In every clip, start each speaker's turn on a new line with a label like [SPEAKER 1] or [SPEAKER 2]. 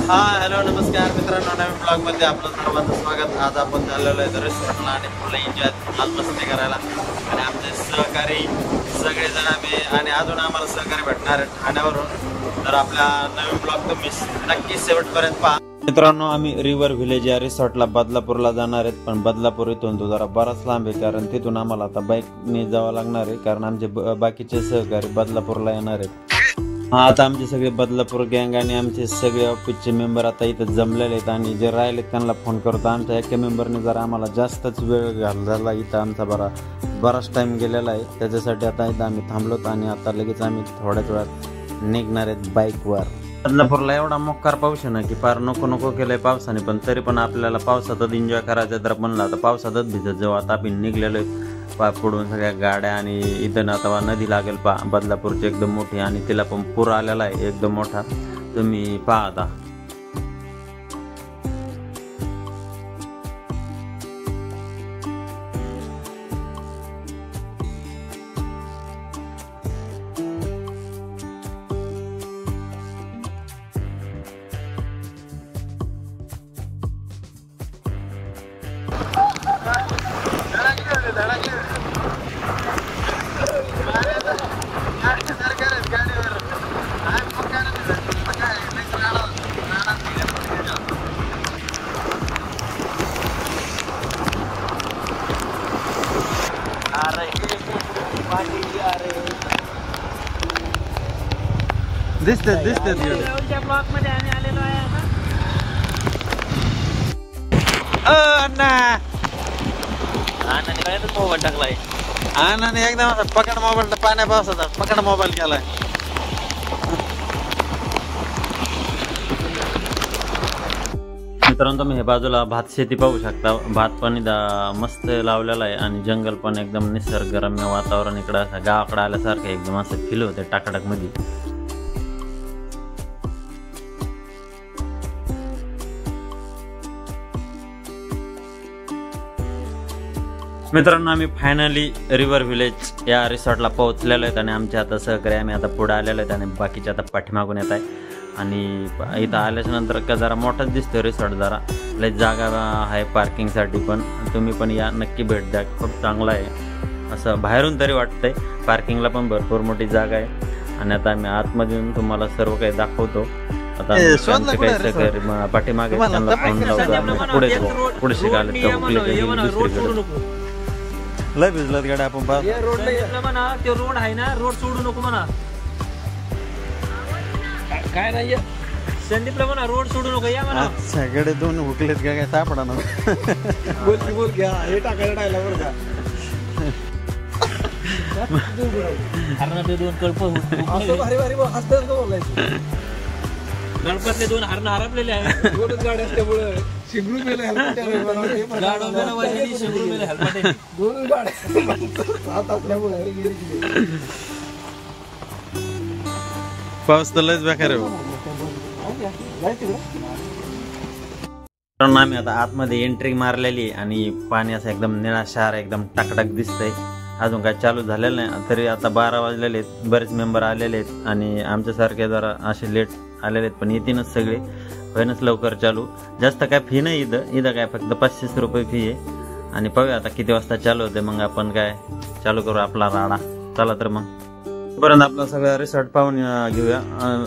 [SPEAKER 1] हा हॅलो नमस्कार मित्रांनो, नवीन ब्लॉगमध्ये आपलं सर्वांचं स्वागत. आज आपण चाललेलो आहे रेस्टॉरंटला आणि फुल एन्जॉय आज मस्ती करायला. आणि आमचे सहकारी सगळेजण आम्ही आणि अजून आम्हाला सहकारी भेटणार आहेत ठाण्यावरून. तर आपल्या नवीन ब्लॉग तुम्ही नक्की शेवटपर्यंत पहा. मित्रांनो, आम्ही रिव्हर व्हिलेज या रिसॉर्टला बदलापूरला जाणार आहेत. पण बदलापूर इथून तो जरा बराच लांब आहे, कारण तिथून आम्हाला आता बाईकने जावं लागणार आहे, कारण आमचे बाकीचे सहकारी बदलापूरला येणार आहेत. आता आमचे सगळे बदलापूर गँग आणि आमचे सगळे ऑफिसचे मेंबर आता इथं जमलेले आहेत आणि जे राहिलेत त्यांना फोन करतो. आमच्या एका मेंबरने जरा आम्हाला जास्तच वेळ घालवला, इथं आमचा बराच टाईम गेलेला आहे. त्याच्यासाठी आता इथं आम्ही थांबलोत आणि आता लगेच आम्ही थोड्याच वेळात निघणार आहेत बाईकवर. बदलापूरला एवढा मोकार पाऊस आहे ना की फार नको केलंय पावसाने, पण तरी पण आपल्याला पावसातच एन्जॉय करायचं तर म्हणलं आता पावसातच भिजत जाऊ. आता आपण निघलेलो आहे पुढून सगळ्या गाड्या आणि इथं आता नदी लागेल बदलापूरची एकदम मोठी, आणि तिला पण पूर आलेला आहे एकदम मोठा. तुम्ही पहा आता. दिसते
[SPEAKER 2] ब्लॉक मध्ये आम्ही आलेलो आहे मोबाईल टाकलाय
[SPEAKER 1] आणि एकदम पकड मोबाईल पाण्या पावसाचा पकड मोबाईल केलाय. मित्रांनो, तुम्ही हे बाजूला भात शेती पाहू शकता. भात पण इथं मस्त लावलेला आहे आणि जंगल पण एकदम निसर्गरम्य वातावरण. इकडं असं गावाकडे आल्यासारखं एकदम असं फील होते टाकाटाक मध्ये. मित्रांनो, आम्ही फायनली रिव्हर व्हिलेज या रिसॉर्टला पोहोचलेलो आहेत आणि आमचे आता सहकारी आम्ही आता पुढे आलेलो आहेत आणि बाकीचे आता पाठीमागून येत आहे. आणि इथं आल्याच्या नंतर का जरा मोठाच दिसतो रिसॉर्ट, जरा लय जागा आहे पार्किंगसाठी. पण तुम्ही पण या, नक्की भेट द्या, खूप चांगला आहे असं बाहेरून तरी वाटतंय. पार्किंगला पण भरपूर मोठी जागा आहे आणि आता आम्ही आतमध्ये येऊन तुम्हाला सर्व काही दाखवतो. आता काही सहकारी पाठीमागे त्यांना फोन लावतो, पुढे शिकायला लय भिजलात गाड्या आपण
[SPEAKER 2] म्हणा. ते रोड आहे ना, रोड सोडू नको म्हणा. काय नाही संदीपला म्हणा रोड सोडू नको या म्हणा.
[SPEAKER 1] सगळे दोन हुकलेत का काय सापडा ना.
[SPEAKER 2] बोल घ्या हे टाकायला टायला बरं का. हरणा ते दोन कल्प गणपतले दोन हरण हरपलेले आहे. दोनच गाड्या असल्यामुळे शिंगरू मेले हेल्मेट दोन गाड्या.
[SPEAKER 1] पाऊस तर लयच बेकार आहे. आम्ही आता आतमध्ये एंट्री मारलेली आणि पाणी असं एकदम निळाशार एकदम टाकटाक दिसतंय. अजून काय चालू झालेलं नाही, तरी आता 12 वाजलेले आहेत. बरेच मेंबर आलेले आहेत आणि आमच्यासारखे जरा असे लेट आलेले आहेत, पण येतीनच सगळे. होईनच लवकर चालू. जास्त काय फी नाही इथं काय फक्त 500 रुपये फी आहे. आणि पाहूया आता किती वाजता चालू होते, मग आपण काय चालू करू आपला राडा. चला तर मग पर्यंत आपला सगळं रिसॉर्ट पाहून घेऊया.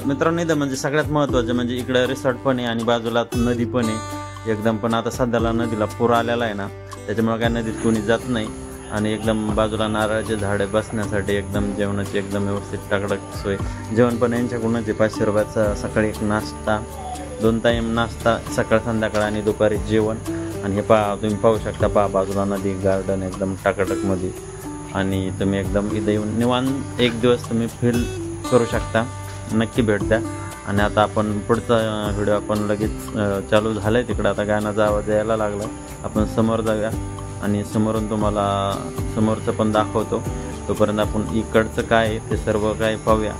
[SPEAKER 1] मित्रांनो, इथं म्हणजे सगळ्यात महत्त्वाचं म्हणजे इकडं रिसॉर्ट पण आहे आणि बाजूला नदी पण आहे एकदम. पण आता सध्याला नदीला पूर आलेला आहे ना, त्याच्यामुळे काय नदीत कोणी जात नाही. आणि एकदम बाजूला नारळाचे झाडे बसण्यासाठी एकदम जेवणाची एकदम व्यवस्थित टाकडक सोय. जेवण पण यांच्याकडूनच 500 रुपयाचा. सकाळी एक नाश्ता, 2 टाईम नाश्ता, सकाळ संध्याकाळ आणि दुपारी जेवण. आणि हे तुम्ही पाहू शकता बाजूला नदी, गार्डन एकदम टाकाटकमध्ये. आणि तुम्ही एकदम इथं येऊन निवांत एक दिवस तुम्ही फील करू शकता. नक्की भेट द्या. आणि आता आपण पुढचा व्हिडिओ आपण लगेच चालू झालं आहे. तिकडं आता गाण्याचा आवाज यायला लागला. आपण समोर जाऊया आणि समोरून तुम्हाला समोरचं पण दाखवतो. तोपर्यंत आपण इकडचं काय आहे ते सर्व काय पाहूया.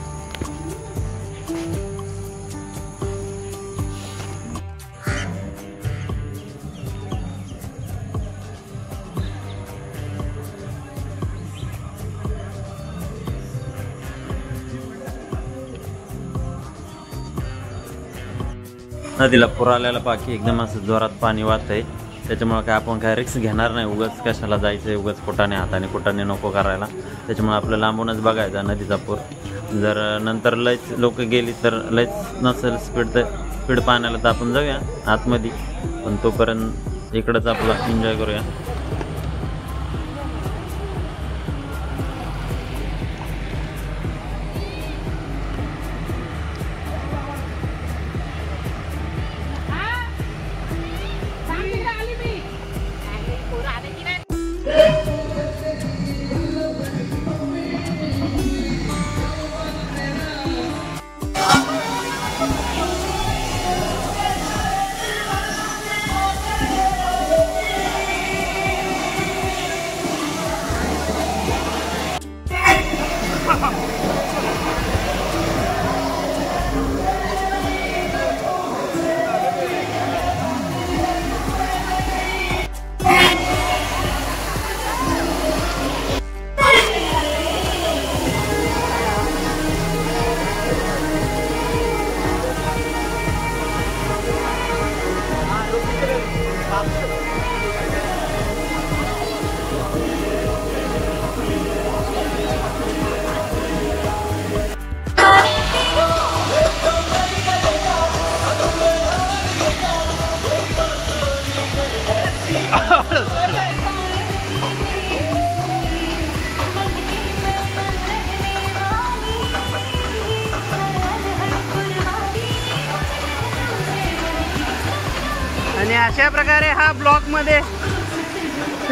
[SPEAKER 1] नदीला पूर आलेला बाकी एकदम असं जोरात पाणी वाहत आहे, त्याच्यामुळे काय आपण काय रिस्क घेणार नाही, उगाच कशाला जायचं आहे, उगाच कुटाने हाताने नको करायला. त्याच्यामुळे आपलं लांबूनच बघायचा नदीचा पूर. जर नंतर लयच लोक गेली तर लयच नसेल स्पीड पाण्याला तर आपण जाऊया आतमध्ये, पण तोपर्यंत इकडंच आपलं एन्जॉय करूया.
[SPEAKER 3] आणि अशा प्रकारे हा ब्लॉगमध्ये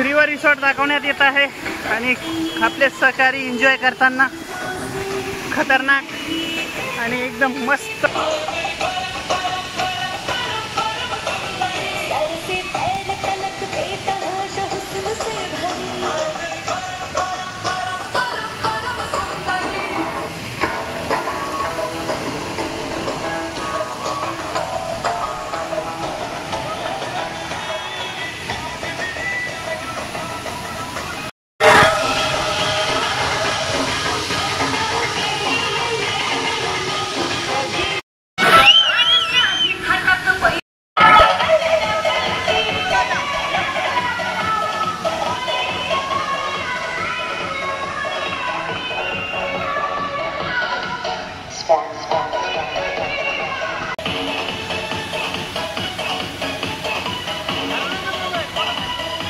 [SPEAKER 3] रिव्हर रिसॉर्ट दाखवण्यात येत आहे आणि आपले सहकारी एन्जॉय करताना खतरनाक आणि एकदम मस्त.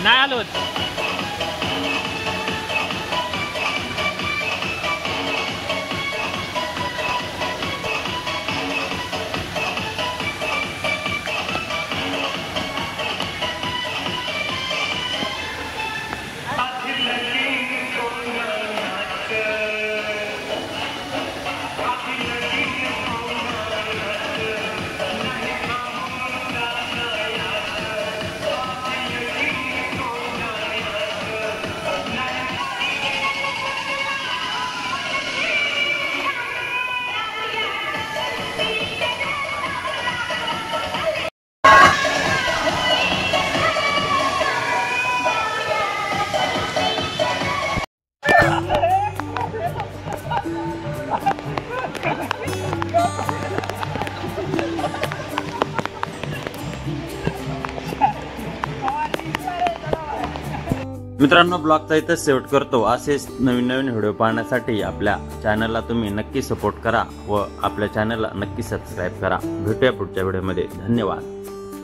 [SPEAKER 2] नाही आलो.
[SPEAKER 1] मित्रांनो, ब्लॉगचा इथंच शेवट करतो. असेच नवीन व्हिडिओ पाहण्यासाठी आपल्या चॅनलला तुम्ही नक्की सपोर्ट करा व आपल्या चॅनलला नक्की सबस्क्राईब करा. भेटूया पुढच्या व्हिडिओमध्ये. धन्यवाद.